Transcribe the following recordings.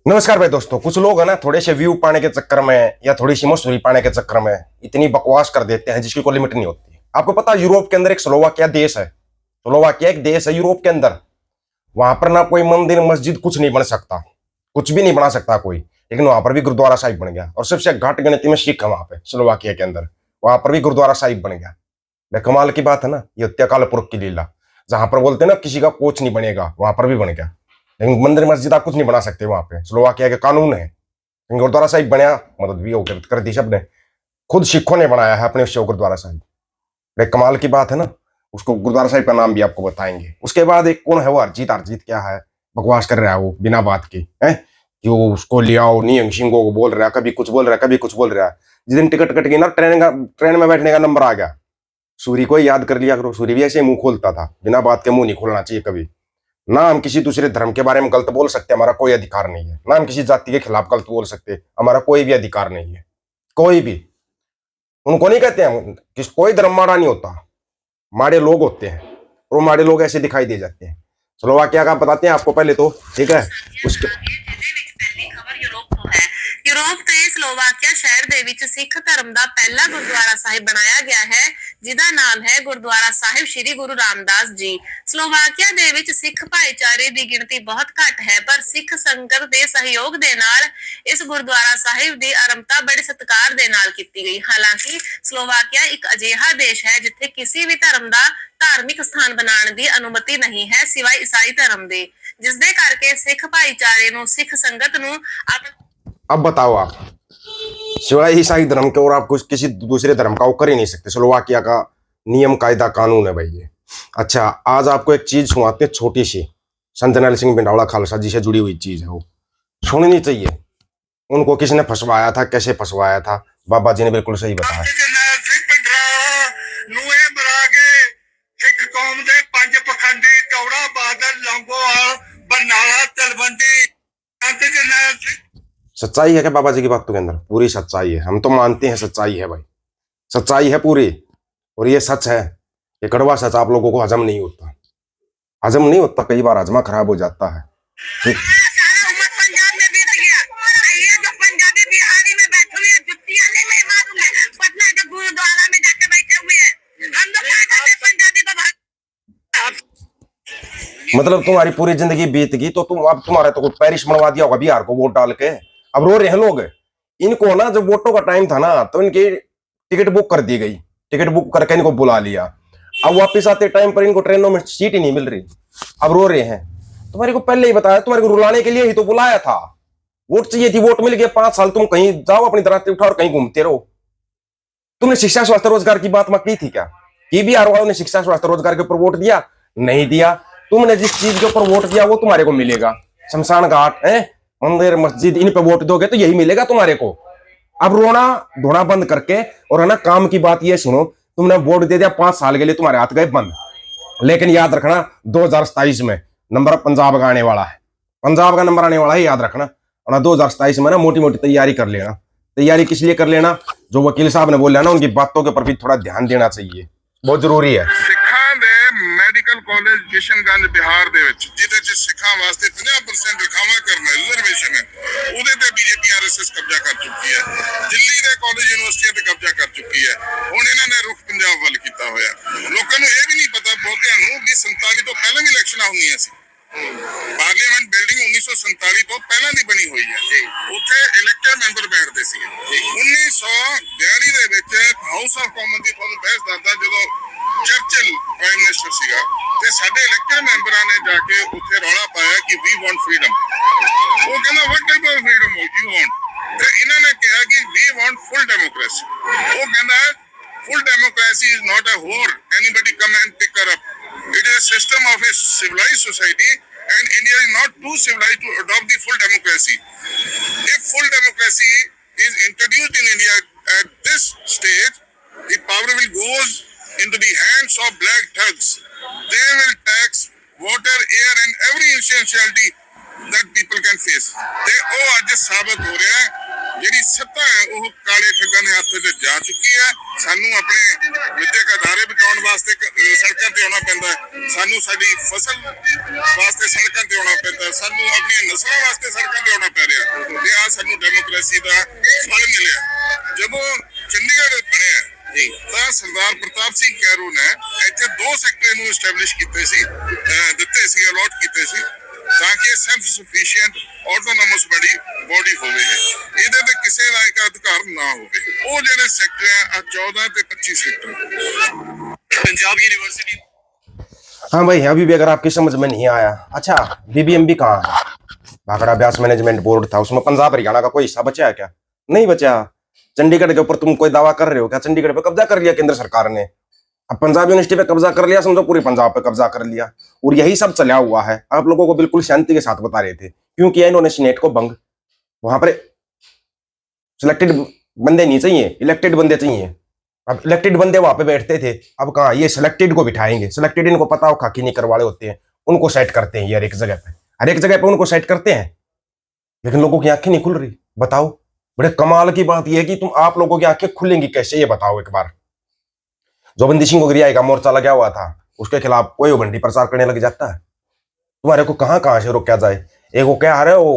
नमस्कार भाई दोस्तों। कुछ लोग है ना थोड़े से व्यू पाने के चक्कर में या थोड़ी सी मशहूरी पाने के चक्कर में इतनी बकवास कर देते हैं जिसकी कोई लिमिट नहीं होती। आपको पता है यूरोप के अंदर एक स्लोवाकिया देश है। स्लोवाकिया एक देश है यूरोप के अंदर। वहां पर ना कोई मंदिर मस्जिद कुछ नहीं बन सकता, कुछ भी नहीं बना सकता कोई, लेकिन वहां पर भी गुरुद्वारा साहिब बन गया। और सबसे घाट गिनती में सिख है वहां पे स्लोवाकिया के अंदर, वहां पर भी गुरुद्वारा साहिब बन गया। कमाल की बात है ना, ये हत्याकाल पुरुष की लीला। जहां पर बोलते हैं ना किसी का कोच नहीं बनेगा, वहां पर भी बन गया। लेकिन मंदिर मस्जिद आप कुछ नहीं बना सकते वहां पे, स्लोवाकिया के कानून है। गुरुद्वारा साहिब बनया, मदद भी हो कर दी सबने। खुद सिखों ने बनाया है अपने उससे गुरुद्वारा साहिब। एक कमाल की बात है ना। उसको गुरुद्वारा साहिब का नाम भी आपको बताएंगे। उसके बाद एक कौन है वो अरजीत क्या है, बकवास कर रहा है वो बिना बात की है कि वो उसको ले आओ नियंग सिंगो को बोल रहा है, कभी कुछ बोल रहा है कभी कुछ बोल रहा है। जिस दिन टिकट कट गई ना ट्रेन में बैठने का नंबर आ गया, सूरी को याद कर लिया करो। सूरी भी ऐसे मुंह खोलता था, बिना बात के मुंह नहीं खोलना चाहिए कभी। ना हम किसी दूसरे धर्म के बारे में गलत बोल सकते, हमारा कोई अधिकार नहीं है। ना हम किसी जाति के खिलाफ गलत बोल सकते, हमारा कोई भी अधिकार नहीं है। कोई भी उनको नहीं कहते हैं कि कोई धर्म माड़ा नहीं होता, माड़े लोग होते हैं और वो माड़े लोग ऐसे दिखाई दे जाते हैं। स्लोवाकिया का बताते हैं आपको पहले तो, ठीक है। उसके यूरोप ਦੇ ਸਲੋਵਾਕੀਆ ਸ਼ਹਿਰ ਦੇ ਵਿੱਚ ਸਿੱਖ ਧਰਮ ਦਾ ਪਹਿਲਾ ਗੁਰਦੁਆਰਾ ਸਾਹਿਬ ਬਣਾਇਆ ਗਿਆ ਹੈ, ਜਿਹਦਾ ਨਾਮ ਹੈ ਗੁਰਦੁਆਰਾ ਸਾਹਿਬ ਸ੍ਰੀ ਗੁਰੂ ਰਾਮਦਾਸ ਜੀ। ਸਲੋਵਾਕੀਆ ਦੇ ਵਿੱਚ ਸਿੱਖ ਭਾਈਚਾਰੇ ਦੀ ਗਿਣਤੀ ਬਹੁਤ ਘੱਟ ਹੈ, ਪਰ ਸਿੱਖ ਸੰਗਤ ਦੇ ਸਹਿਯੋਗ ਦੇ ਨਾਲ ਇਸ ਗੁਰਦੁਆਰਾ ਸਾਹਿਬ ਦੀ ਆਰੰਭਤਾ ਬੜੇ ਸਤਿਕਾਰ ਦੇ ਨਾਲ ਕੀਤੀ ਗਈ। ਹਾਲਾਂਕਿ ਸਲੋਵਾਕੀਆ ਇੱਕ ਅਜਿਹਾ ਦੇਸ਼ ਹੈ ਜਿੱਥੇ ਕਿਸੇ ਵੀ ਧਰਮ ਦਾ ਧਾਰਮਿਕ ਸਥਾਨ ਬਣਾਉਣ ਦੀ ਅਨੁਮਤੀ ਨਹੀਂ ਹੈ ਸਿਵਾਏ ਈਸਾਈ ਧਰਮ ਦੇ, ਜਿਸ ਦੇ ਕਰਕੇ ਸਿੱਖ ਭਾਈਚਾਰੇ ਨੂੰ ਸਿੱਖ ਸੰਗਤ ਨੂੰ अब बताओ आप, सिवाय ईसाई धर्म के और आप कुछ किसी दूसरे धर्म का वो कर ही नहीं सकते। स्लोवाकिया का नियम कायदा कानून है भाई ये। अच्छा, आज आपको एक चीज सुनाते हैं छोटी सी, संत नैल सिंह भिंडावड़ा खालसा जी से जुड़ी हुई चीज है, वो सुननी चाहिए। उनको किसने फंसवाया था, कैसे फंसवाया था, बाबा जी ने बिल्कुल सही बताया। सच्चाई है क्या बाबा जी की बातों के अंदर? पूरी सच्चाई है, हम तो मानते हैं सच्चाई है भाई, सच्चाई है पूरी। और ये सच है, ये कड़वा सच आप लोगों को हजम नहीं होता, हजम नहीं होता, कई बार हजमा खराब हो जाता है। ठीक, मतलब तुम्हारी पूरी जिंदगी बीत गई तो तुम, अब तुम्हारे तो कुछ पेरिस बनवा दिया होगा बिहार को वोट डाल के। अब रो रहे हैं लोग। इनको ना जब वोटों का टाइम था ना तो इनकी टिकट बुक कर दी गई, टिकट बुक करके इनको बुला लिया। अब वापस आते टाइम पर इनको ट्रेनों में सीट ही नहीं मिल रही, अब रो रहे हैं। तुम्हारे को पहले ही बताया, तुम्हारे को रुलाने के लिए ही तो बुलाया था। वोट चाहिए थी, वोट मिल गया। 5 साल तुम कहीं जाओ अपनी दराते उठाओ और कहीं घूमते रहो। तुमने शिक्षा स्वास्थ्य रोजगार की बात मत की थी क्या? कि बिहार वालों ने शिक्षा स्वास्थ्य रोजगार के ऊपर वोट दिया? नहीं दिया। तुमने जिस चीज के ऊपर वोट दिया वो तुम्हारे को मिलेगा। शमशान घाट है, मंदिर मस्जिद, इन पे वोट दोगे तो यही मिलेगा तुम्हारे को। अब रोना धोना बंद करके और है ना काम की बात ये सुनो। तुमने वोट दे दिया, 5 साल के लिए तुम्हारे हाथ गए बंद। लेकिन याद रखना 2027 में नंबर पंजाब का आने वाला है, पंजाब का नंबर आने वाला है, याद रखना। और 2027 में ना मोटी मोटी तैयारी कर लेना। तैयारी किस लिए कर लेना? जो वकील साहब ने बोला ना, उनकी बातों के ऊपर भी थोड़ा ध्यान देना चाहिए, बहुत जरूरी है। ਮੈਡੀਕਲ ਕਾਲਜ ਕਿਸ਼ਨਗੰਜ ਬਿਹਾਰ ਦੇ ਵਿੱਚ ਜਿਹਦੇ ਚ ਸਿੱਖਾਂ ਵਾਸਤੇ 50% ਰਖਾਵਾ ਕਰਨਾ ਰਿਜ਼ਰਵੇਸ਼ਨ ਹੈ, ਉਹਦੇ ਤੇ ਬੀਜੇਪੀ ਆਰਐਸਐਸ ਕਬਜ਼ਾ ਕਰ ਚੁੱਕੀ ਹੈ। ਦਿੱਲੀ ਦੇ ਕਾਲਜ ਯੂਨੀਵਰਸਿਟੀਆਂ ਤੇ ਕਬਜ਼ਾ ਕਰ ਚੁੱਕੀ ਹੈ। ਹੁਣ ਇਹਨਾਂ ਨੇ ਰੁਖ ਪੰਜਾਬ ਵੱਲ ਕੀਤਾ ਹੋਇਆ। ਲੋਕਾਂ ਨੂੰ ਇਹ ਵੀ ਨਹੀਂ ਪਤਾ ਬਹੁਤਿਆਂ ਨੂੰ ਵੀ 47 ਤੋਂ ਪਹਿਲਾਂ ਵੀ ਇਲੈਕਸ਼ਨਾਂ ਹੁੰਦੀਆਂ ਸੀ। ਪਾਰਲੀਮੈਂਟ ਬਿਲਡਿੰਗ 1947 ਤੋਂ ਪਹਿਲਾਂ ਦੀ ਬਣੀ ਹੋਈ ਹੈ। ਉੱਥੇ ਇਲੈਕਟਡ ਮੈਂਬਰ ਬੈਠਦੇ ਸੀ। 1942 ਦੇ ਵਿੱਚ ਹਾਊਸ ਆਫ ਕਾਮਨ ਦੀ ਤੁਹਾਨੂੰ ਬਹਿਸ ਦੱਸਦਾ, ਜਦੋਂ ਚਰਚਿਲ ਪ੍ਰਾਈਮ ਮਿਨਿਸਟਰ ਸੀਗਾ ਤੇ ਸਾਡੇ ਇਲੈਕਟਡ ਮੈਂਬਰਾਂ ਨੇ ਜਾ ਕੇ ਉੱਥੇ ਰੌਲਾ ਪਾਇਆ ਕਿ ਵੀ ਵਾਂਟ ਫਰੀडम। ਉਹ ਕਹਿੰਦਾ ਵਾਟ type of freedom you want? ਤੇ ਇਹਨਾਂ ਨੇ ਕਿਹਾ ਕਿ ਵੀ ਵਾਂਟ ਫੁੱਲ ਡੈਮੋਕ੍ਰੇਸੀ। ਉਹ ਕਹਿੰਦਾ full democracy is not a whore anybody come and pick her up. It is a system of a civilized society and India is not too civilized to adopt the full democracy. If full democracy is introduced in India at this stage, the power will go into the hands of black thugs. They will tax water, air and every essentiality that people can face. ਤੇ ਉਹ ਅੱਜ ਸਾਬਤ ਹੋ ਰਿਹਾ ਹੈ ਜਿਹੜੀ ਸੱਤਾ ਹੈ ਉਹ ਕਾਲੇ ਠੱਗਾਂ ਦੇ ਹੱਥ ਤੇ ਜਾ ਚੁੱਕੀ ਹੈ। ਸਾਨੂੰ ਆਪਣੇ ਵਿਦਿਅਕ ਅਦਾਰੇ ਬਚਾਉਣ ਵਾਸਤੇ ਸੜਕਾਂ ਤੇ ਆਉਣਾ ਪੈਂਦਾ, ਸਾਨੂੰ ਸਾਡੀ ਫਸਲ ਵਾਸਤੇ ਸੜਕਾਂ ਤੇ ਆਉਣਾ ਪੈਂਦਾ, ਸਾਨੂੰ ਆਪਣੀਆਂ ਨਸਲਾਂ ਵਾਸਤੇ ਸੜਕਾਂ ਤੇ ਆਉਣਾ ਪੈ ਰਿਹਾ। ਡੈਮੋਕ੍ਰੇਸੀ ਦਾ ਫਲ ਮਿਲਿਆ। ਜਦੋਂ ਚੰਡੀਗੜ੍ਹ ਬਣਿਆ ਜੀ ਤਾਂ ਸਰਦਾਰ ਪ੍ਰਤਾਪ ਸਿੰਘ ਕੈਰੂ ਨੇ ਇੱਥੇ 2 ਸੈਕਟਰ ਨੂੰ ਐਸਟੈਬਲਿਸ਼ ਕੀਤੇ ਸੀ, ਦਿੱਤੇ ਸੀ, ਅਲਾਟ ਕੀਤੇ ਸੀ ਤਾਂ ਕਿ ਸੈਲਫ ਸਫੀਸ਼ੀਐਂਟ ਆਟੋਨੋਮਸ ਬੋਡੀ ਹੋਵੇ। ਇਹਦੇ ਤੇ ਕਿਸੇ ਦਾ ਇੱਕ ਅਧਿਕਾਰ ਨਾ ਹੋਵੇ। ਉਹ ਜਿਹੜੇ ਸੈਕਟਰ ਆ 14 ਤੇ 25 ਸੈਕਟਰ पंजाब यूनिवर्सिटी। हाँ भाई, अभी भी अगर आपकी समझ में नहीं आया, अच्छा बीबीएमबी कहाँ है? भाखड़ा ब्यास मैनेजमेंट बोर्ड था, उसमें पंजाब हरियाणा का कोई हिस्सा बचा है क्या? नहीं बचा। चंडीगढ़ के ऊपर तुम कोई दावा कर रहे हो क्या? चंडीगढ़ पे कब्जा कर लिया केंद्र सरकार ने। अब पंजाब यूनिवर्सिटी पे कब्जा कर लिया, समझो पूरे पंजाब पे कब्जा कर लिया। और यही सब चला हुआ है। आप लोगों को बिल्कुल शांति के साथ बता रहे थे, क्यों किया इन्होंने सीनेट को भंग? वहां पर सिलेक्टेड बंदे नहीं चाहिए, इलेक्टेड बंदे चाहिए। अब इलेक्टेड बंदे वहां पे बैठते थे, अब कहाँ ये सिलेक्टेड को बिठाएंगे? सिलेक्टेड इनको पता हो खाकी निकर वाले होते हैं, उनको सेट करते हैं। हर एक जगह पे उनको सेट करते हैं, लेकिन लोगों की आंखें नहीं खुल रही। बताओ, बड़े कमाल की बात यह है कि आप लोगों की आंखें खुलेंगी कैसे, ये बताओ एक बार। जो बंदी सिंह गोगरिया का मोर्चा लगा हुआ था, उसके खिलाफ कोई बंडी प्रचार करने लग जाता है। तुम्हारे को कहां से रोका जाए? एक वो क्या है, वो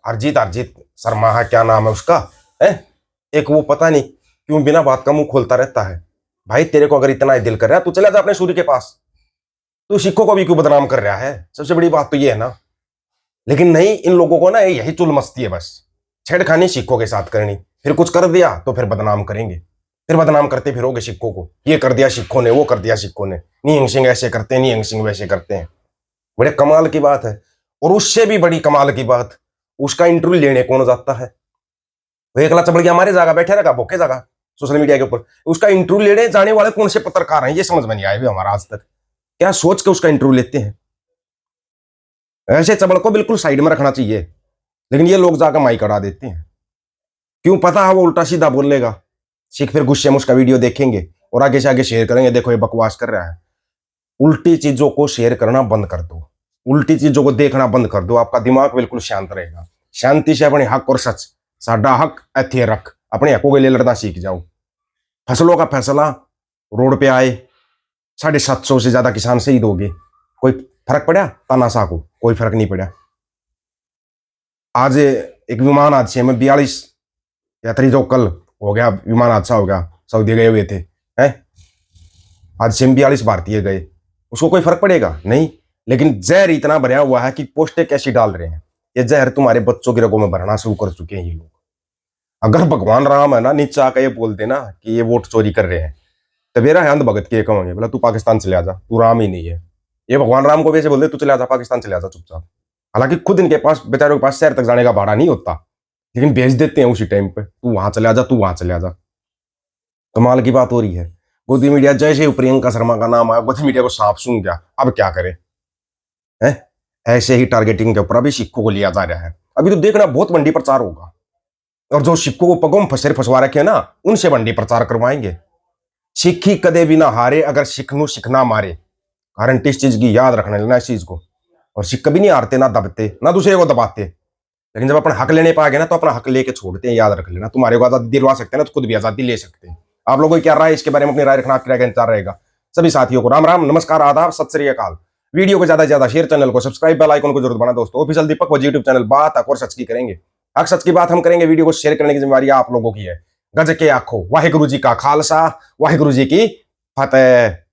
हरजीत शर्मा है, क्या नाम है उसका है, एक वो पता नहीं क्यों बिना बात का मुंह खोलता रहता है। भाई तेरे को अगर इतना ही दिल कर रहा है, तू चला जा अपने सूर्य के पास। तू सिखों को भी क्यों बदनाम कर रहा है? सबसे बड़ी बात तो ये है ना। लेकिन नहीं, इन लोगों को ना यही चुल मस्ती है, बस छेड़खानी सिखों के साथ करनी। फिर कुछ कर दिया तो फिर बदनाम करेंगे, फिर बदनाम करते फिरोगे सिखों को। ये कर दिया सिखों ने, वो कर दिया सिखों ने, निहंग सिंह ऐसे करते हैं, निहंग सिंह वैसे करते हैं। बड़े कमाल की बात है। और उससे भी बड़ी कमाल की बात, उसका इंटरव्यू लेने कौन जाता है? वो एकला चबड़ के हमारे जगह बैठे रहेगा, भूखे जगह सोशल मीडिया के ऊपर। उसका इंटरव्यू लेने जाने वाले कौन से पत्रकार हैं, ये समझ में नहीं आया भी हमारा आज तक। क्या सोच के उसका इंटरव्यू लेते हैं? ऐसे चबड़ को बिल्कुल साइड में रखना चाहिए, लेकिन ये लोग जाकर माइक अड़ा देते हैं। क्यों? पता है वो उल्टा सीधा बोलेगा। सिख फिर गुस्से में उसका वीडियो देखेंगे और आगे से आगे शेयर करेंगे, देखो ये बकवास कर रहा है। उल्टी चीजों को शेयर करना बंद कर दो, उल्टी चीजों को देखना बंद कर दो, आपका दिमाग बिल्कुल शांत रहेगा। शांति से अपने हक और सच, साडा हक एथे रख, अपने हकों के लिए लड़ना सीख जाओ। फसलों का फैसला रोड पे आए, 750 से ज्यादा किसान शहीद हो गए, कोई फर्क पड़ा? तानाशाह को कोई फर्क नहीं पड़ा। आज एक विमान हादसे में 42 यात्री जो कल हो गया, विमान हादसा हो गया, सऊदी गए हुए थे, हैं हादसे में 42 भारतीय गए, उसको कोई फर्क पड़ेगा? नहीं। लेकिन जहर इतना भरा हुआ है कि पोस्टें कैसी डाल रहे हैं। ये जहर तुम्हारे बच्चों की रगों में भरना शुरू कर चुके हैं ये लोग। अगर भगवान राम है ना, नीचे आकर ये बोलते ना कि ये वोट चोरी कर रहे हैं, तो मेरा है अंध भगत के कहोगे, बोला तू पाकिस्तान चले जा, तू राम ही नहीं है। ये भगवान राम को वैसे बोलते तू चले जा पाकिस्तान, चले जा चुपचाप। हालांकि खुद इनके पास, बेचारों के पास शहर तक जाने का भाड़ा नहीं होता, लेकिन भेज देते हैं उसी टाइम पे, तू वहां चले जा, तू वहां चले जा। कमाल की बात हो रही है। गोदी मीडिया जैसे ही प्रियंका शर्मा का नाम आया, गोदी मीडिया को सांप सूंघ गया। अब क्या करे? हैं ऐसे ही टारगेटिंग के ऊपर अभी सिखों को लिया जा रहा है। अभी तो देखना बहुत बंडी प्रचार होगा, और जो सिखों को पगों में फंसवा रखे ना, उनसे बंडी प्रचार करवाएंगे। सिखी कदे भी ना हारे, अगर सिख नू सिखना मारे। गारंटी इस चीज की याद रखना लेना इस चीज को। और सिख कभी नहीं हारते, ना दबते, ना दूसरे को दबाते, लेकिन जब अपना हक लेने पे आ गए ना, तो अपना हक लेके छोड़ते हैं। याद रख लेना, तुम्हारे को आजादी दिलवा सकते हैं ना, तो खुद भी आजादी ले सकते हैं। आप लोगों की क्या राय इसके बारे में? अपनी राय रखना, आपकी राय का इंतजार रहेगा। सभी साथियों को राम राम, नमस्कार, आदाब, सत श्री अकाल। वीडियो को ज्यादा से ज्यादा शेयर, चैनल को सब्सक्राइब, बेल आइकन को जरूर दबाना दोस्तों। ऑफिशियल दीपक वो यूट्यूब चैनल बात हक और सच की करेंगे, हक सच की बात हम करेंगे। वीडियो को शेयर करने की जिम्मेवारी आप लोगों की है। गज के आखो, वाहिगुरु जी का खालसा, वाहिगुरु जी की फतेह।